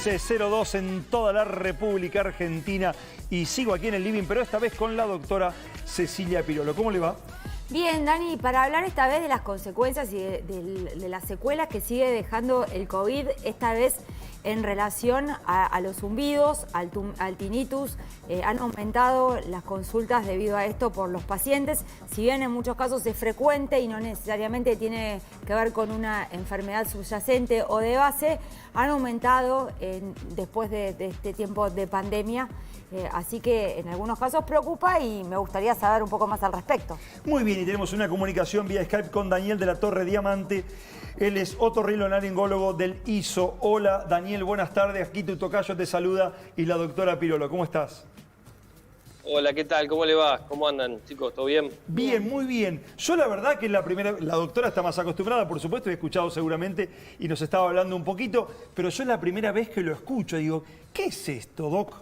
15:02 en toda la República Argentina y sigo aquí en el living, pero esta vez con la doctora Cecilia Pirolo. ¿Cómo le va? Bien, Dani, para hablar esta vez de las consecuencias y de las secuelas que sigue dejando el COVID, esta vez en relación a los zumbidos, al tinnitus. Han aumentado las consultas debido a esto por los pacientes. Si bien en muchos casos es frecuente y no necesariamente tiene que ver con una enfermedad subyacente o de base, han aumentado después de este tiempo de pandemia. Así que en algunos casos preocupa y me gustaría saber un poco más al respecto. Muy bien, y tenemos una comunicación vía Skype con Daniel de la Torre Diamante. Él es otorrinolaringólogo del ISO. Hola Daniel, buenas tardes. Aquí tu tocayo te saluda y la doctora Pirolo. ¿Cómo estás? Hola, ¿qué tal? ¿Cómo le va? ¿Cómo andan, chicos? ¿Todo bien? Bien, muy bien. Yo la verdad que la doctora está más acostumbrada, por supuesto, he escuchado seguramente y nos estaba hablando un poquito, pero yo es la primera vez que lo escucho. Digo, ¿qué es esto, Doc?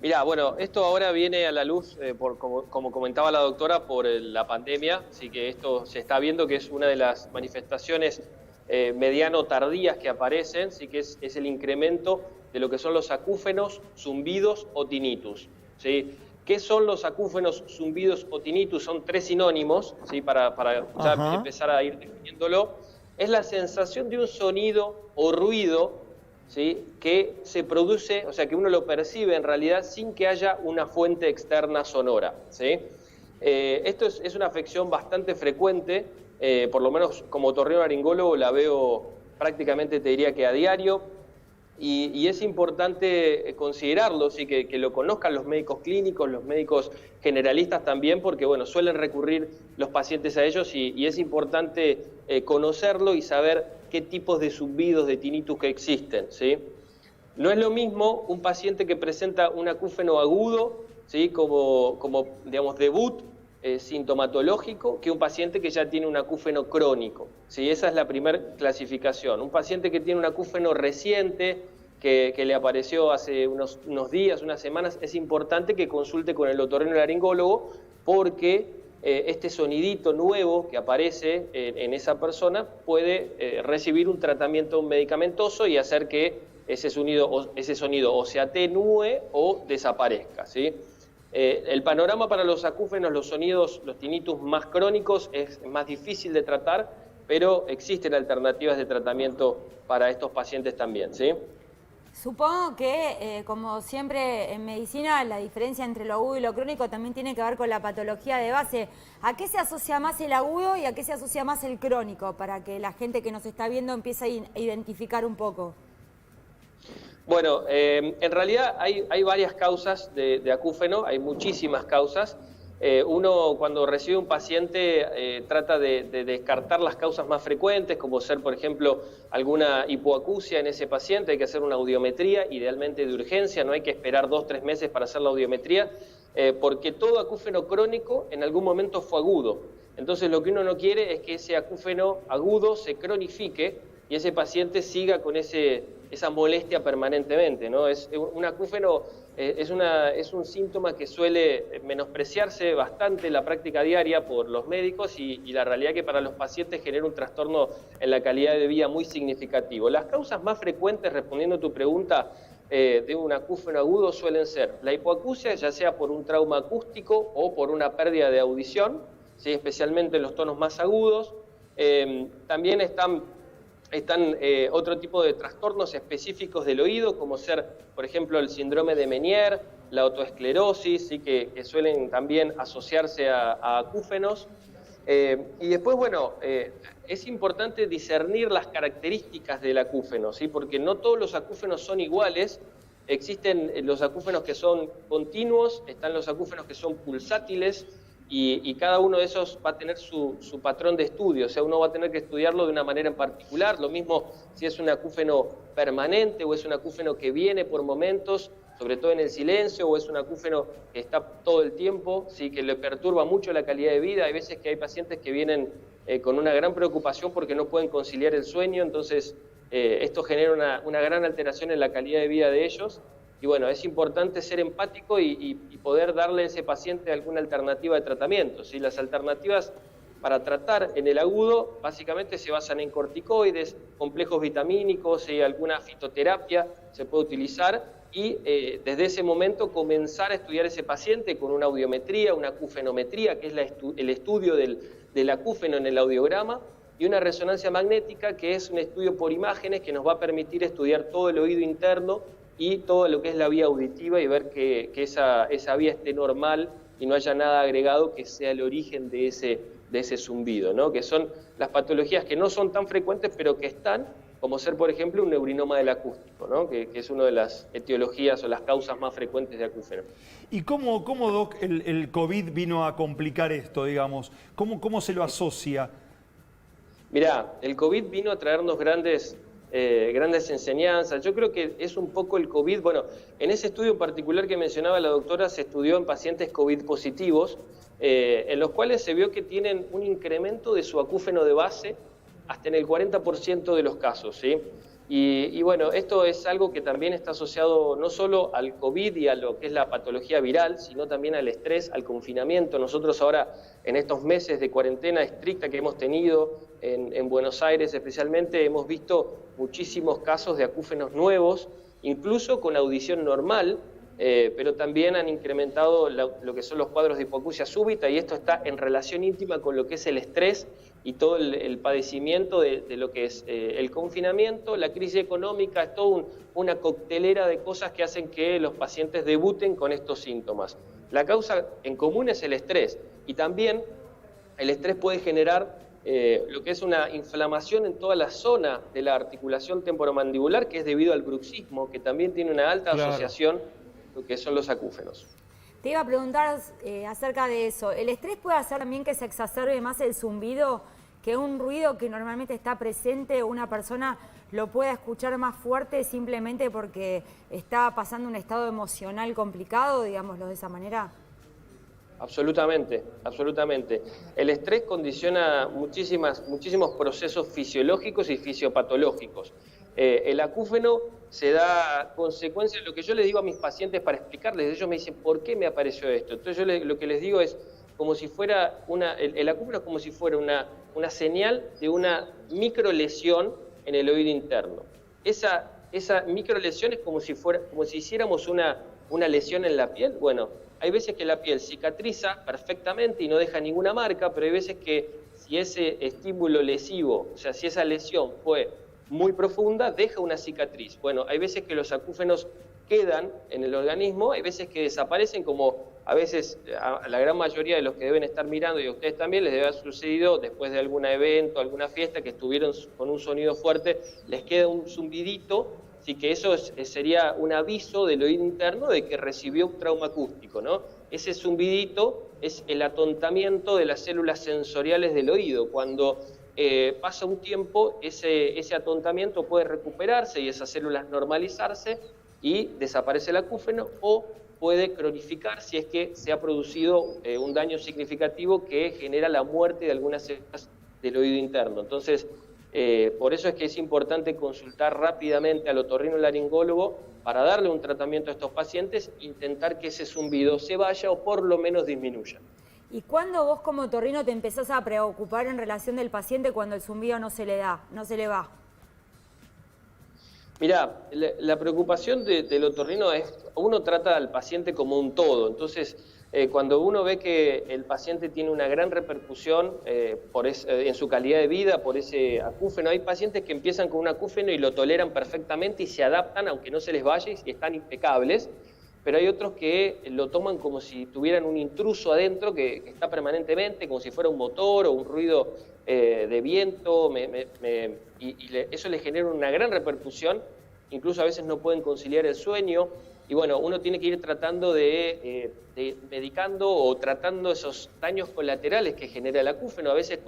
Mirá, bueno, esto ahora viene a la luz, como comentaba la doctora, por la pandemia, así que esto se está viendo que es una de las manifestaciones mediano tardías que aparecen, sí que es el incremento de lo que son los acúfenos, zumbidos o tinnitus, ¿sí? ¿Qué son los acúfenos, zumbidos o tinnitus? Son tres sinónimos, ¿sí? Para ya empezar a ir definiéndolo. Es la sensación de un sonido o ruido, ¿sí? Que se produce, o sea, que uno lo percibe en realidad sin que haya una fuente externa sonora, ¿sí? Esto es una afección bastante frecuente, por lo menos como otorrinolaringólogo la veo prácticamente, te diría que a diario, y es importante considerarlo, ¿sí? Que lo conozcan los médicos clínicos, los médicos generalistas también, porque bueno, suelen recurrir los pacientes a ellos y es importante conocerlo y saber qué tipos de zumbidos, de tinnitus que existen, ¿sí? No es lo mismo un paciente que presenta un acúfeno agudo, ¿sí? como digamos, debut sintomatológico, que un paciente que ya tiene un acúfeno crónico, ¿sí? Esa es la primera clasificación. Un paciente que tiene un acúfeno reciente, que le apareció hace unos días, unas semanas, es importante que consulte con el otorrinolaringólogo porque este sonidito nuevo que aparece en esa persona puede recibir un tratamiento medicamentoso y hacer que ese sonido o se atenúe o desaparezca, ¿sí? El panorama para los acúfenos, los sonidos, los tinnitus más crónicos es más difícil de tratar, pero existen alternativas de tratamiento para estos pacientes también, ¿sí? Supongo que, como siempre en medicina, la diferencia entre lo agudo y lo crónico también tiene que ver con la patología de base. ¿A qué se asocia más el agudo y a qué se asocia más el crónico? Para que la gente que nos está viendo empiece a identificar un poco. Bueno, en realidad hay varias causas de acúfeno, hay muchísimas causas. Uno cuando recibe un paciente trata de descartar las causas más frecuentes, como ser, por ejemplo, alguna hipoacusia en ese paciente. Hay que hacer una audiometría, idealmente de urgencia, no hay que esperar 2 o 3 meses para hacer la audiometría, porque todo acúfeno crónico en algún momento fue agudo. Entonces lo que uno no quiere es que ese acúfeno agudo se cronifique y ese paciente siga con esa molestia permanentemente, ¿no? Un acúfeno es un síntoma que suele menospreciarse bastante en la práctica diaria por los médicos y la realidad que para los pacientes genera un trastorno en la calidad de vida muy significativo. Las causas más frecuentes, respondiendo a tu pregunta, de un acúfeno agudo suelen ser la hipoacusia, ya sea por un trauma acústico o por una pérdida de audición, ¿sí? Especialmente en los tonos más agudos. También están otro tipo de trastornos específicos del oído, como ser, por ejemplo, el síndrome de Meniere, la otoesclerosis, ¿sí? que suelen también asociarse a acúfenos. Y después, bueno, es importante discernir las características del acúfeno, ¿sí? Porque no todos los acúfenos son iguales. Existen los acúfenos que son continuos, están los acúfenos que son pulsátiles, y cada uno de esos va a tener su patrón de estudio, o sea, uno va a tener que estudiarlo de una manera en particular. Lo mismo si es un acúfeno permanente o es un acúfeno que viene por momentos, sobre todo en el silencio, o es un acúfeno que está todo el tiempo, ¿sí? Que le perturba mucho la calidad de vida. Hay veces que hay pacientes que vienen con una gran preocupación porque no pueden conciliar el sueño, entonces esto genera una gran alteración en la calidad de vida de ellos. Y bueno, es importante ser empático y poder darle a ese paciente alguna alternativa de tratamiento, ¿sí? Las alternativas para tratar en el agudo, básicamente se basan en corticoides, complejos vitamínicos y alguna fitoterapia se puede utilizar y desde ese momento comenzar a estudiar ese paciente con una audiometría, una acufenometría, que es el estudio del acúfeno en el audiograma, y una resonancia magnética, que es un estudio por imágenes que nos va a permitir estudiar todo el oído interno y todo lo que es la vía auditiva y ver que esa vía esté normal y no haya nada agregado que sea el origen de ese zumbido, ¿no? Que son las patologías que no son tan frecuentes, pero que están, como ser, por ejemplo, un neurinoma del acústico, ¿no? Que es una de las etiologías o las causas más frecuentes de acúfeno. ¿Y cómo Doc, el COVID vino a complicar esto, digamos? ¿Cómo se lo asocia? Mirá, el COVID vino a traernos grandes enseñanzas. Yo creo que es un poco el COVID, bueno, en ese estudio en particular que mencionaba la doctora, se estudió en pacientes COVID positivos, en los cuales se vio que tienen un incremento de su acúfeno de base hasta en el 40% de los casos, ¿sí? Y bueno, esto es algo que también está asociado no solo al COVID y a lo que es la patología viral, sino también al estrés, al confinamiento. Nosotros ahora, en estos meses de cuarentena estricta que hemos tenido en Buenos Aires especialmente, hemos visto muchísimos casos de acúfenos nuevos, incluso con audición normal, pero también han incrementado lo que son los cuadros de hipoacusia súbita, y esto está en relación íntima con lo que es el estrés y todo el padecimiento de lo que es el confinamiento, la crisis económica, es toda una coctelera de cosas que hacen que los pacientes debuten con estos síntomas. La causa en común es el estrés, y también el estrés puede generar lo que es una inflamación en toda la zona de la articulación temporomandibular, que es debido al bruxismo, que también tiene una alta asociación con lo que son los acúfenos. Te iba a preguntar acerca de eso. ¿El estrés puede hacer también que se exacerbe más el zumbido, que un ruido que normalmente está presente, una persona lo pueda escuchar más fuerte simplemente porque está pasando un estado emocional complicado, digámoslo de esa manera? Absolutamente, absolutamente. El estrés condiciona muchísimos procesos fisiológicos y fisiopatológicos. El acúfeno se da consecuencia de lo que yo les digo a mis pacientes para explicarles. Ellos me dicen, ¿por qué me apareció esto? Entonces yo lo que les digo es, como si fuera el acúfeno es como si fuera una señal de una microlesión en el oído interno. Esa microlesión es como si hiciéramos una lesión en la piel. Bueno, hay veces que la piel cicatriza perfectamente y no deja ninguna marca, pero hay veces que si ese estímulo lesivo, o sea, si esa lesión fue muy profunda, deja una cicatriz. Bueno, hay veces que los acúfenos quedan en el organismo, hay veces que desaparecen, como a veces a la gran mayoría de los que deben estar mirando, y a ustedes también les debe haber sucedido después de algún evento, alguna fiesta, que estuvieron con un sonido fuerte, les queda un zumbidito, así que eso sería un aviso del oído interno de que recibió un trauma acústico, ¿no? Ese zumbidito es el atontamiento de las células sensoriales del oído. Cuando pasa un tiempo, ese atontamiento puede recuperarse y esas células normalizarse y desaparece el acúfeno, o puede cronificar si es que se ha producido un daño significativo que genera la muerte de algunas células del oído interno. Entonces, por eso es que es importante consultar rápidamente al otorrinolaringólogo para darle un tratamiento a estos pacientes, intentar que ese zumbido se vaya o por lo menos disminuya. ¿Y cuándo vos como otorrino te empezás a preocupar en relación del paciente cuando el zumbido no se le va? Mirá, la preocupación del otorrino es, uno trata al paciente como un todo, entonces cuando uno ve que el paciente tiene una gran repercusión en su calidad de vida por ese acúfeno, hay pacientes que empiezan con un acúfeno y lo toleran perfectamente y se adaptan aunque no se les vaya y están impecables, pero hay otros que lo toman como si tuvieran un intruso adentro que está permanentemente, como si fuera un motor o un ruido de viento, eso les genera una gran repercusión, incluso a veces no pueden conciliar el sueño, y bueno, uno tiene que ir tratando de medicando o tratando esos daños colaterales que genera el acúfeno, a veces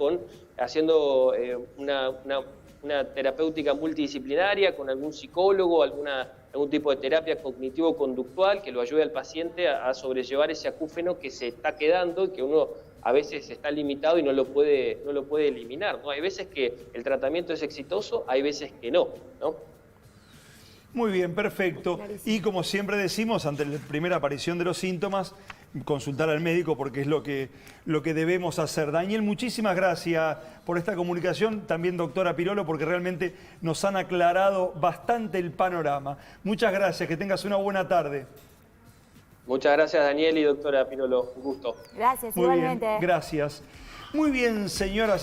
haciendo una terapéutica multidisciplinaria con algún psicólogo, algún tipo de terapia cognitivo-conductual que lo ayude al paciente a sobrellevar ese acúfeno que se está quedando y que uno a veces está limitado y no lo puede eliminar, ¿no? Hay veces que el tratamiento es exitoso, hay veces que no, ¿no? Muy bien, perfecto. Y como siempre decimos, ante la primera aparición de los síntomas, consultar al médico porque es lo que debemos hacer. Daniel, muchísimas gracias por esta comunicación. También doctora Pirolo, porque realmente nos han aclarado bastante el panorama. Muchas gracias, que tengas una buena tarde. Muchas gracias, Daniel y doctora Pirolo. Un gusto. Gracias, Muy igualmente. bien, gracias. Muy bien, señoras.